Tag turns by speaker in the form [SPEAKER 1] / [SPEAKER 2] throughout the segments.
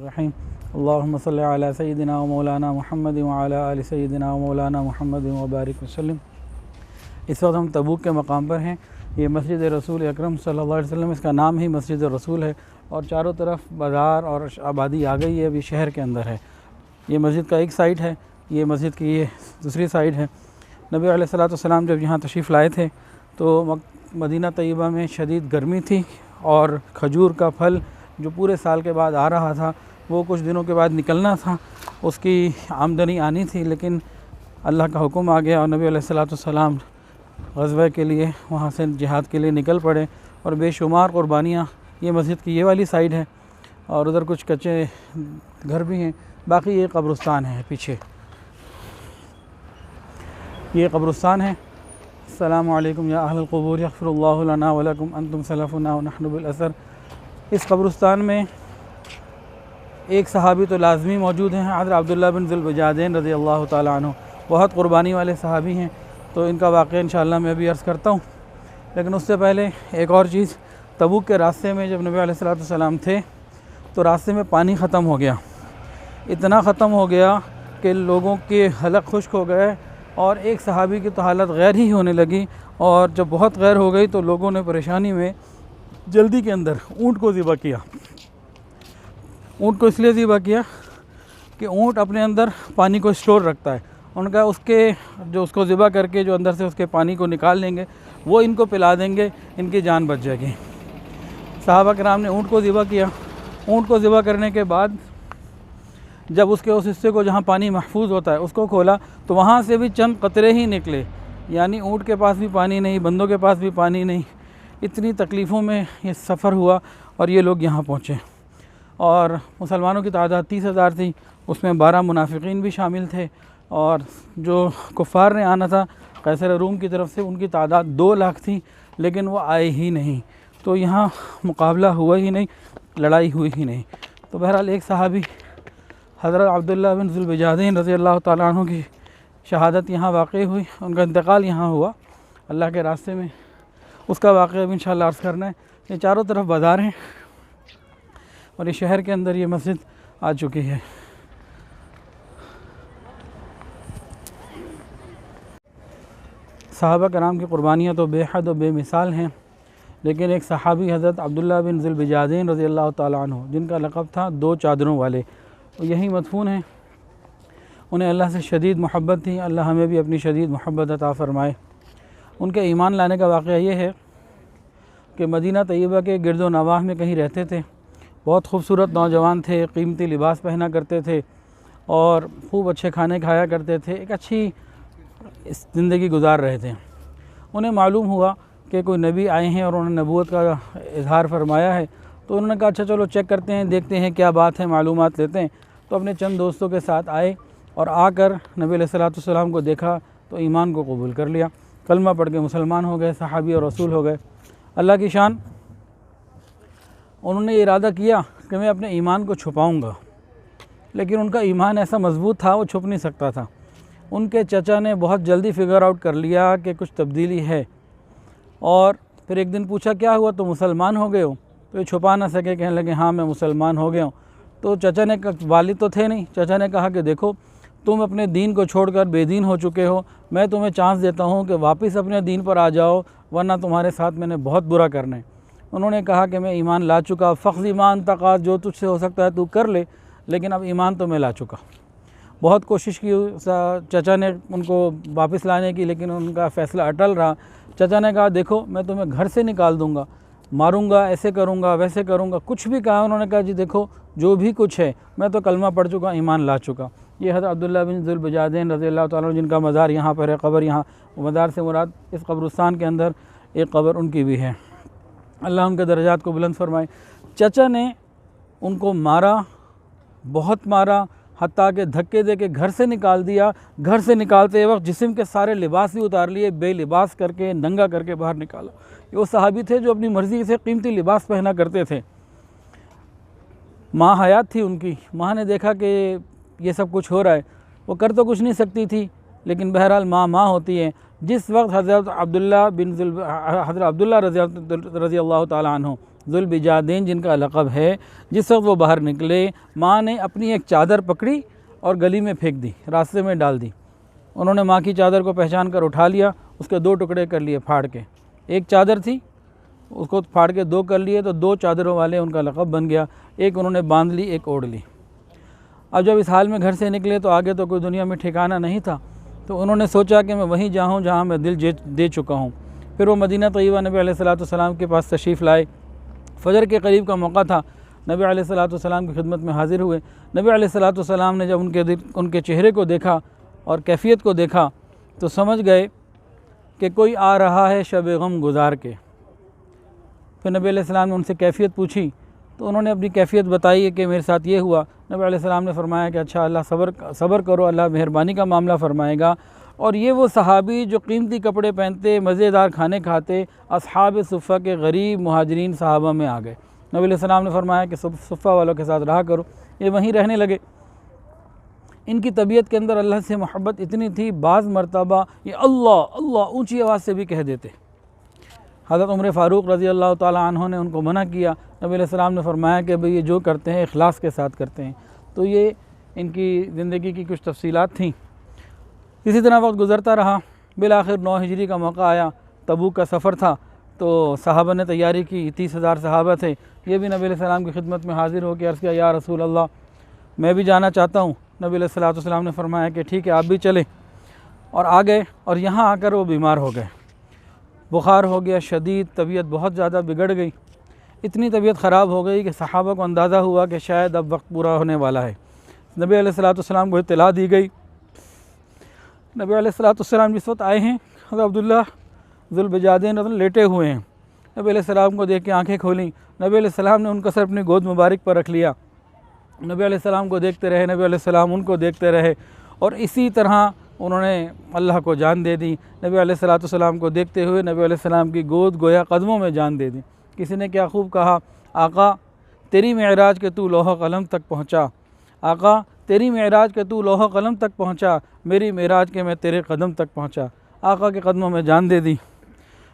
[SPEAKER 1] रहीम अल्लाहुम्मा सल्लि अला सय्यिदिना व मौलाना मुहम्मद व अला आलि सय्यिदिना व मौलाना मुहम्मद व बारिक वसल्लम। इस वक्त हम तबूक के मकाम पर हैं। ये मस्जिद रसूल अकरम सल्लल्लाहु अलैहि वसल्लम, इसका नाम ही मस्जिद रसूल है और चारों तरफ बाज़ार और आबादी आ गई है। अभी शहर के अंदर है। ये मस्जिद का एक साइड है, ये मस्जिद की ये दूसरी साइड है। नबी अलैहिस्सलातु वस्सलाम जब यहाँ तशरीफ़ लाए थे तो मदीना तैयबा में शदीद गर्मी थी और खजूर का फल जो पूरे साल के बाद आ रहा था वो कुछ दिनों के बाद निकलना था, उसकी आमदनी आनी थी, लेकिन अल्लाह का हुक्म आ गया और नबी अलैहिस्सलातु वस्सलाम ग़ज़वा के लिए वहाँ से जिहाद के लिए निकल पड़े और बेशुमार क़ुरबानियाँ। ये मस्जिद की ये वाली साइड है और उधर कुछ कच्चे घर भी हैं, बाकी ये कब्रिस्तान है पीछे, ये कब्रिस्तान है। अस्सलामु अलैकुम या अहलल क़ुबूर यग़फ़िरुल्लाहु लना व लकुम अंतुम सलफ़ुना व नहनु बिल असर। इस कब्रिस्तान में एक सहाबी तो लाजमी मौजूद हैं, हज़रत अब्दुल्लाह बिन ज़ुल्बजादैन रज़ी अल्लाह ताला अन्हु, बहुत क़ुरबानी वाले सहाबी हैं। तो इनका वाक़या इंशाअल्लाह मैं भी अर्ज़ करता हूँ, लेकिन उससे पहले एक और चीज़। तबूक के रास्ते में जब नबी अलैहिस्सलातु वस्सलाम थे तो रास्ते में पानी ख़त्म हो गया, इतना ख़त्म हो गया कि लोगों के हलक खुश्क हो गए और एक सहाबी की तो हालत गैर ही होने लगी। और जब बहुत गैर हो गई तो लोगों ने परेशानी में जल्दी के अंदर ऊँट को ज़िबा किया। ऊँट को इसलिए ज़िबा किया कि ऊँट अपने अंदर पानी को स्टोर रखता है। उनका उसको ज़िबा करके जो अंदर से उसके पानी को निकाल लेंगे वो इनको पिला देंगे, इनकी जान बच जाएगी। सहाबा किराम ने ऊँट को ज़िबा किया। ऊँट को ज़िबा करने के बाद जब उसके उस हिस्से को जहाँ पानी महफूज होता है उसको खोला तो वहाँ से भी चंद कतरे ही निकले, यानी ऊँट के पास भी पानी नहीं, बंदों के पास भी पानी नहीं। इतनी तकलीफ़ों में ये सफ़र हुआ और ये लोग यहाँ पहुँचे। और मुसलमानों की तादाद 30,000 थी, उसमें 12 मुनाफिकीन भी शामिल थे और जो कुफ़ार ने आना था कैसर रूम की तरफ से उनकी तादाद 2 लाख थी, लेकिन वो आए ही नहीं। तो यहाँ मुकाबला हुआ ही नहीं, लड़ाई हुई ही नहीं। तो बहरहाल एक सहाबी हज़रत अब्दुल्लाह बिन ज़ुल्बजादैन रज़ी अल्लाह ताला अन्हु की शहादत यहाँ वाक़ई हुई, उनका इंतकाल यहाँ हुआ अल्लाह के रास्ते में। उसका वाक़या भी इंशाअल्लाह अर्ज़ करना है। ये चारों तरफ बाज़ार हैं और ये शहर के अंदर ये मस्जिद आ चुकी है। सहाबा कराम की क़ुरबानियाँ तो बेहद व बेमिसाल हैं, लेकिन एक सहाबी हज़रत अब्दुल्लाह बिन ज़ुल्बजादैन रज़ी अल्लाह ताला अन्हु, जिनका लक़ब था 2 चादरों वाले, तो यही मदफून हैं। उन्हें अल्लाह से शदीद मोहब्बत थी। अल्लाह हमें भी अपनी शदीद मोहब्बत अता फ़रमाए। उनके ईमान लाने का वाक़या ये है कि मदीना तैयबा के गिरदो नवाह में कहीं रहते थे। बहुत खूबसूरत नौजवान थे, कीमती लिबास पहना करते थे और खूब अच्छे खाने खाया करते थे, एक अच्छी ज़िंदगी गुजार रहे थे। उन्हें मालूम हुआ कि कोई नबी आए हैं और उन्होंने नबूवत का इज़हार फरमाया है। तो उन्होंने कहा अच्छा चलो चेक करते हैं, देखते हैं क्या बात है, मालूमात लेते हैं। तो अपने चंद दोस्तों के साथ आए और आकर नबी अलैहिस्सलातु वस्सलाम को देखा तो ईमान को कबूल कर लिया, कलमा पढ़ के मुसलमान हो गए, सहाबी और रसूल हो गए। अल्लाह की शान। उन्होंने ये इरादा किया कि मैं अपने ईमान को छुपाऊँगा, लेकिन उनका ईमान ऐसा मजबूत था वो छुप नहीं सकता था। उनके चचा ने बहुत जल्दी फिगर आउट कर लिया कि कुछ तब्दीली है और फिर एक दिन पूछा क्या हुआ, तो मुसलमान हो गए हो? तो ये छुपा ना सके, कहने लगे हाँ मैं मुसलमान हो गया हूँ। तो चचा ने कहा, वालिद तो थे नहीं, चचा ने कहा कि देखो तुम अपने दीन को छोड़कर बेदीन हो चुके हो, मैं तुम्हें चांस देता हूँ कि वापस अपने दीन पर आ जाओ, वरना तुम्हारे साथ मैंने बहुत बुरा करना है। उन्होंने कहा कि मैं ईमान ला चुका, फ़ख्ज़ ईमान तक़ात, जो तुझसे हो सकता है तू कर ले, लेकिन अब ईमान तो मैं ला चुका। बहुत कोशिश की चचा ने उनको वापस लाने की, लेकिन उनका फ़ैसला अटल रहा। चचा ने कहा देखो मैं तुम्हें घर से निकाल दूँगा, मारूँगा, ऐसे करूँगा, वैसे करूँगा, कुछ भी कहा। उन्होंने कहा जी देखो जो भी कुछ है मैं तो कलमा पढ़ चुका, ईमान ला चुका। ये हज़रत अब्दुल्लाह बिन ज़ुल्बजादैन रज़ी अल्लाह ताला, जिनका मज़ार यहाँ पर है, क़ब्र यहाँ, मज़ार से मुराद इस कब्रिस्तान के अंदर एक क़ब्र उनकी भी है। अल्लाह उनके दर्जात को बुलंद फरमाए। चचा ने उनको मारा, बहुत मारा, हत्ता के धक्के दे के घर से निकाल दिया। घर से निकालते वक्त जिस्म के सारे लिबास भी उतार लिए, बेलिबास करके, नंगा करके बाहर निकाला। ये वो सहाबी थे जो अपनी मर्ज़ी से कीमती लिबास पहना करते थे। माँ हयात थी उनकी, माँ ने देखा कि ये सब कुछ हो रहा है, वो कर तो कुछ नहीं सकती थी, लेकिन बहरहाल माँ होती है। जिस वक्त हज़रत अब्दुल्लाह रज़ी अल्लाह ताला अन्हु ज़ुल्बिजादैन जिनका लक़ब है, जिस वक्त वो बाहर निकले, माँ ने अपनी एक चादर पकड़ी और गली में फेंक दी, रास्ते में डाल दी। उन्होंने माँ की चादर को पहचान कर उठा लिया, उसके 2 टुकड़े कर लिए फाड़ के। एक चादर थी, उसको फाड़ के 2 कर लिए तो 2 चादरों वाले उनका लक़ब बन गया। एक उन्होंने बांध ली, एक ओढ़ ली। अब जब इस हाल में घर से निकले तो आगे तो कोई दुनिया में ठिकाना नहीं था, तो उन्होंने सोचा कि मैं वहीं जाऊँ जहाँ मैं दिल दे चुका हूँ। फिर वो मदीना तय्यबा नबी अलैहिस्सलाम के पास तशरीफ़ लाए। फ़जर के करीब का मौका था, नबी अलैहिस्सलाम की खिदमत में हाज़िर हुए। नबी अलैहिस्सलाम ने जब उनके चेहरे को देखा और कैफ़ियत को देखा तो समझ गए कि कोई आ रहा है शब गम गुजार के। फिर नबी अलैहिस्सलाम ने उनसे कैफ़ियत पूछी तो उन्होंने अपनी कैफ़ियत बताई कि मेरे साथ ये हुआ। नबी अलैहिस्सलाम ने फरमाया कि अच्छा, अल्लाह सब्र करो, अल्लाह मेहरबानी का मामला फ़रमाएगा। और ये वो सहाबी जो कीमती कपड़े पहनते, मज़ेदार खाने खाते, अस्हाब सुफ़ा के गरीब मुहाजिरीन सहाबा में आ गए। नबी अलैहिस्सलाम ने फरमाया कि सुफ़ा वालों के साथ रहा करो। ये वहीं रहने लगे। इनकी तबीयत के अंदर अल्लाह से मोहब्बत इतनी थी, बाज़ मरतबा ये अल्लाह अल्लाह ऊँची आवाज़ से भी कह देते। हज़रत उमर फ़ारूक रज़ी अल्लाह ताला अन्हु ने उनको मना किया। नबी अलैहिस्सलाम ने फरमाया कि भाई ये जो करते हैं इखलास के साथ करते हैं। तो ये इनकी ज़िंदगी की कुछ तफसीलात थीं। इसी तरह वक्त गुज़रता रहा। बिलाखिर 9 हिजरी का मौका आया, तबूक का सफ़र था, तो सहाबा ने तैयारी की। 30,000 सहाबा थे। ये भी नबी अलैहिस्सलाम की खिदमत में हाज़िर होकर अर्ज़ किया, या रसूल अल्लाह, मैं भी जाना चाहता हूँ। नबी अलैहिस्सलाम ने फरमाया कि ठीक है, आप भी चलें। और आ गए और यहाँ आकर वो बीमार हो गए। बुखार हो गया शदीद, तबीयत बहुत ज़्यादा बिगड़ गई। इतनी तबीयत ख़राब हो गई कि सहाबा को अंदाज़ा हुआ कि शायद अब वक्त पूरा होने वाला है। नबी अलैहिस्सलाम को इत्तला दी गई। नबी अलैहिस्सलाम जिस वक्त आए हैं, हज़रत अब्दुल्लाह ज़ुल्बिजादैन लेटे हुए हैं। नबी अलैहिस्सलाम को देख के आँखें खोलीं। नबी अलैहिस्सलाम ने उनका सर अपनी गोद मुबारक पर रख लिया। नबी अलैहिस्सलाम को देखते रहे, नबी अलैहिस्सलाम उनको देखते रहे और इसी तरह उन्होंने अल्लाह को जान दे दी। नबी अलैहिस्सलाम को देखते हुए नबी अलैहिस्सलाम की गोद गोया कदमों में जान दे दी। किसी ने क्या खूब कहा, आका तेरी मेराज के तू लौह कलम तक पहुँचा, आका तेरी मेराज के तू लौह कलम तक पहुँचा, मेरी मेराज के मैं तेरे कदम तक पहुँचा। आका के कदमों में जान दे दी।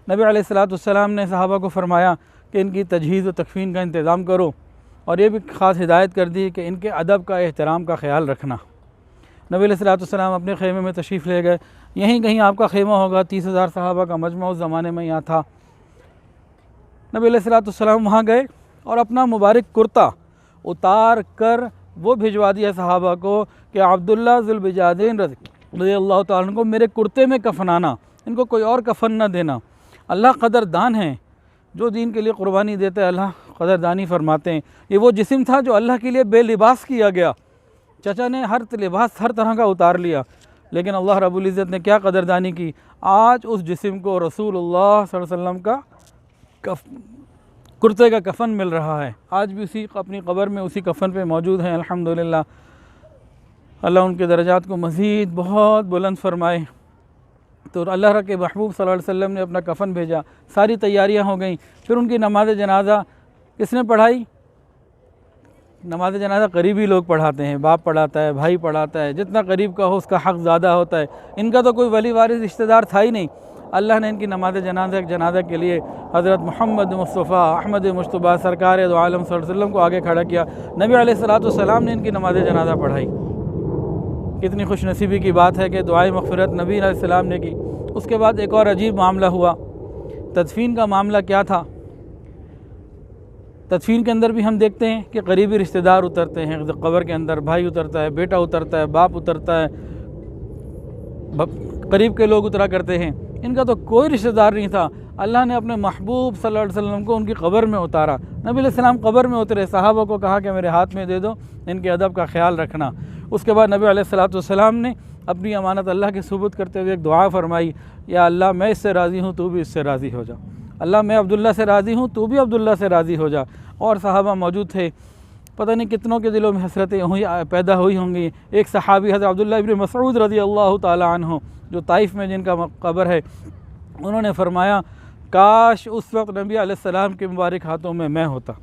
[SPEAKER 1] नबी अलैहिस्सलाम ने सहाबा को फरमाया कि इनकी तजहीज़ व तकफ़ीन का इंतज़ाम करो और ये भी ख़ास हिदायत कर दी कि इनके अदब का एहतराम का ख़याल रखना। नबी अलैहिस्सलाम अपने ख़ैमे में तशरीफ़ ले गए। यहीं कहीं आपका ख़ैमा होगा, 30,000 सहाबा का मजमा उस ज़माने में यहाँ था। नबी अलैहिस्सलाम वहाँ गए और अपना मुबारक कुर्ता उतार कर वो भिजवा दिया सहाबा को कि अब्दुल्लाह ज़ुल्बिजादैन रज़ियल्लाहु ताला को मेरे कुर्ते में कफनाना, इनको कोई और कफन न देना। अल्लाह कदरदान है, जो दीन के लिए क़ुरबानी देते हैं अल्लाह कदरदानी फरमाते हैं। ये वो जिस्म था जो अल्लाह के लिए बेलिबास किया गया। चचा ने हर लिबास हर तरह का उतार लिया, लेकिन अल्लाह रब्बुल इज़्ज़त ने क्या कदरदानी की, आज उस जिस्म को रसूलुल्लाह सल्लल्लाहु अलैहि वसल्लम का कुर्ते का कफ़न मिल रहा है। आज भी उसी अपनी कब्र में उसी कफ़न पे मौजूद हैं। अल्हम्दुलिल्लाह, अल्लाह उनके दर्जात को मज़ीद बहुत बुलंद फरमाए। तो अल्लाह के महबूब सल्लल्लाहु अलैहि वसल्लम ने अपना कफ़न भेजा, सारी तैयारियां हो गई। फिर उनकी नमाज जनाजा किसने पढ़ाई? नमाज जनाजा करीबी लोग पढ़ाते हैं, बाप पढ़ाता है, भाई पढ़ाता है, जितना करीब का हो उसका हक़ ज़्यादा होता है। इनका तो कोई वली वारिस रिश्तेदार था ही नहीं। अल्लाह ने इनकी नमाज जनाजा के लिए हज़रत मोहम्मद मुस्तफ़ा अहमद मुश्तबा सरकार दो आलम सल्लल्लाहु अलैहि वसल्लम को आगे खड़ा किया। नबी अलैहिस्सलाम ने इनकी नमाज जनाजा पढ़ाई। कितनी खुशनसीबी की बात है कि दुआए मग़फ़िरत नबी अलैहिस्सलाम ने की। उसके बाद एक और अजीब मामला हुआ। तदफ़ीन का मामला क्या था? तदफ़ीन के अंदर भी हम देखते हैं कि करीबी रिश्तेदार उतरते हैं कब्र के अंदर, भाई उतरता है, बेटा उतरता है, बाप उतरता है, करीब के लोग उतरा करते हैं। इनका तो कोई रिश्तेदार नहीं था। अल्लाह ने अपने महबूब सल्लल्लाहु अलैहि वसल्लम को उनकी कब्र में उतारा। नबी अलैहिस्सलाम कब्र में उतरे, सहाबा को कहा कि मेरे हाथ में दे दो, इनके अदब का ख्याल रखना। उसके बाद नबी अलैहिस्सलाम ने अपनी अमानत अल्लाह के सुबुत करते हुए एक दुआ फरमाई, या अल्लाह मैं इससे राज़ी हूँ, तू भी इससे राज़ी हो जा। अल्लाह मैं अब्दुल्ला से राज़ी हूँ, तू भी अब्दुल्ला से राज़ी हो जा। और सहाबा मौजूद थे। पता नहीं कितनों के दिलों में हसरतें हुई पैदा हुई होंगी। एक सहाबी हज़रत अब्दुल्लाह इब्न मसऊद रज़ियल्लाहु ताला अन्हु, जो ताइफ में जिनका कब्र है, उन्होंने फरमाया, काश उस वक्त नबी अलैहिस्सलाम के मुबारक हाथों में मैं होता,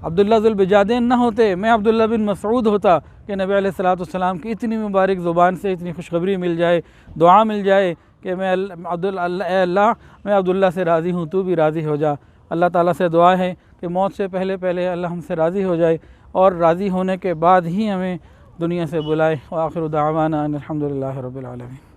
[SPEAKER 1] अब्दुल्लाह ज़ुल्बिजादैन न होते, मैं अब्दुल्लाह बिन मसऊद होता, कि नबी अलैहिस्सलाम की इतनी मुबारक ज़ुबान से इतनी खुशखबरी मिल जाए, दुआ मिल जाए कि मैं अल्लाह मैं अब्दुल्लाह से राज़ी हूँ, तू भी राज़ी हो जा। अल्लाह ताला से दुआ है कि मौत से पहले पहले अल्लाह हमसे राज़ी हो जाए और राज़ी होने के बाद ही हमें दुनिया से बुलाए। व आखिर दावाना अनिल हम्दुलिल्लाहि रब्बिल आलमीन।